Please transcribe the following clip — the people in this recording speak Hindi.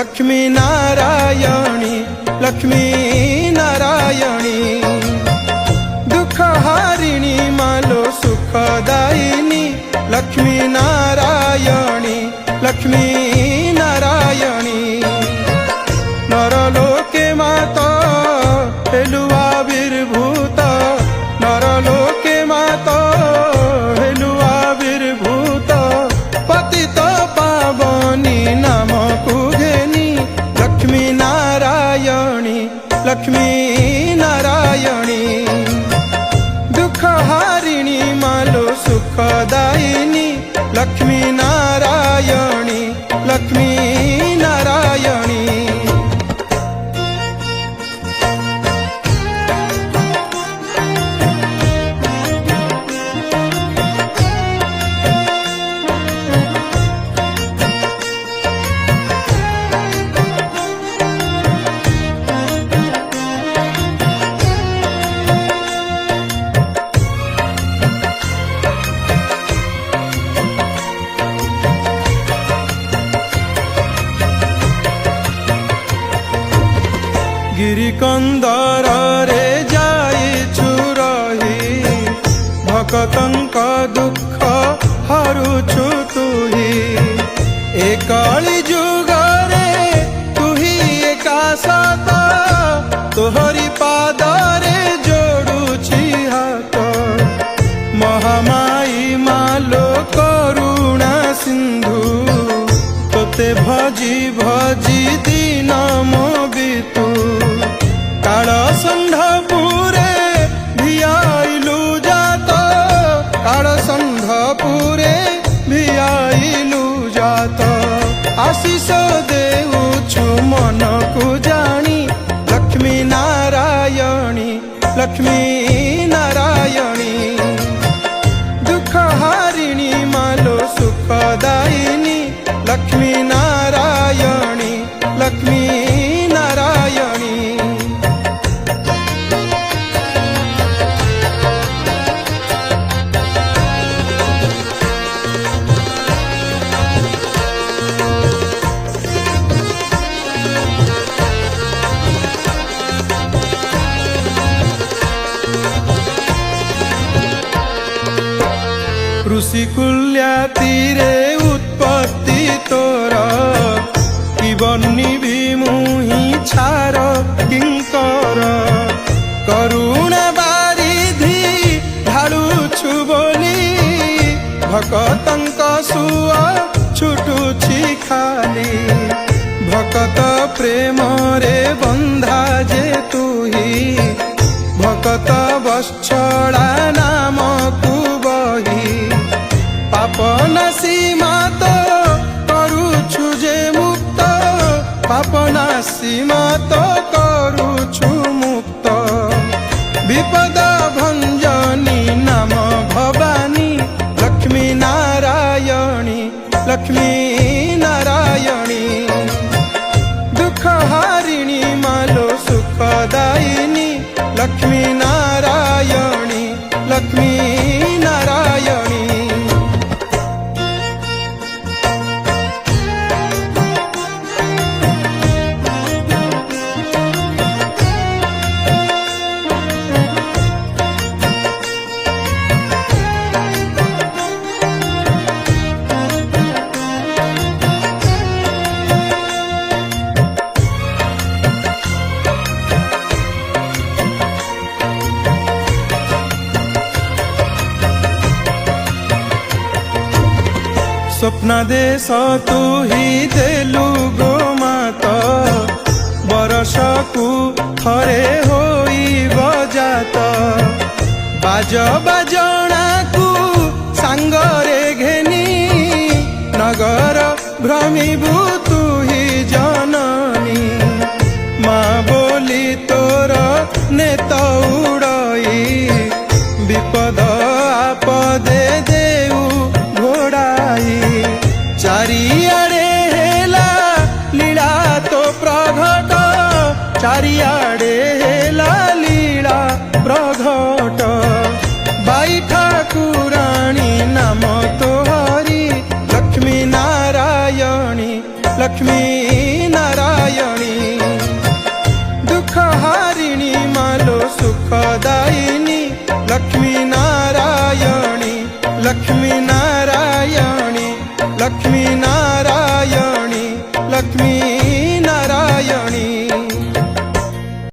लक्ष्मी नारायणी लक्ष्मी नारायणी दुख हारिणी मालो सुखदायिनी लक्ष्मी नारायणी लक्ष्मी नारायणी नरलोके माता हेलुआ विर्भूत नरलोके माता हेलुआ विर्भूत पतित पावनी नाम कुघेनी लक्ष्मी नारायणी लक्ष्मी नारायणी दुख हारिणी मालो सुखदायिनी लक्ष्मी नारायणी लक्ष्मी नारायणी गिरिकंदर रे जाइछु रही भक्तंक दुख हरुछु तुही एकली जुग रे तुही एका सत तोहरी पाद रे जोड़ुछि हाथ महामाई मालो करुणा सिंधु तोते भजी भजी दिन मो बितु कालसंधपुरे भियाइलु जात कालसंधपुरे भियाइलु जात आशीष देउछु मनकु जानी लक्ष्मी नारायणी लक्ष्मी नारायणी दुख हारिणी मालो सुखदायिनी लक्ष्मी नारायणी लक्ष्मी नारायणी ऋषिकुल्या तीरे उत्पत्ति तोर कि बन्नी भी मुही छार किंकर करुणा बारिधि ढालुछु बोली भक्तंक सुआ छुटुछि खाली भक्त प्रेम रे बंधा जे तुही भक्त वत्सला नाम कुबही पापनाशी मात करुछु जे मुक्त पापनाशी मात करुछु मुक्त विपद भंजनी नाम भवानी लक्ष्मी नारायणी लक्ष्मी नारायणी दुख हारिणी मालो सुखदायिनी लक्ष्मी नारायणी लक्ष्मी नारायणी स्वप्नादेश तू ही देलु गो मात बरसकु थरे होई बजात बाज बाजणा को सांगरे घेनी नगर भ्रमिबु तू ही जननी माँ बोली तोर नेत उड़ई विपद आपदे देऊ घोड़ाई चारियाड़े हेला लीला तो प्रघट चारियाड़े हेला लीला प्रघट बाई ठाकुराणी नाम तोहरी लक्ष्मी नारायणी लक्ष्मी नारायणी। सुखदायिनी लक्ष्मी नारायणी लक्ष्मी नारायणी लक्ष्मी नारायणी।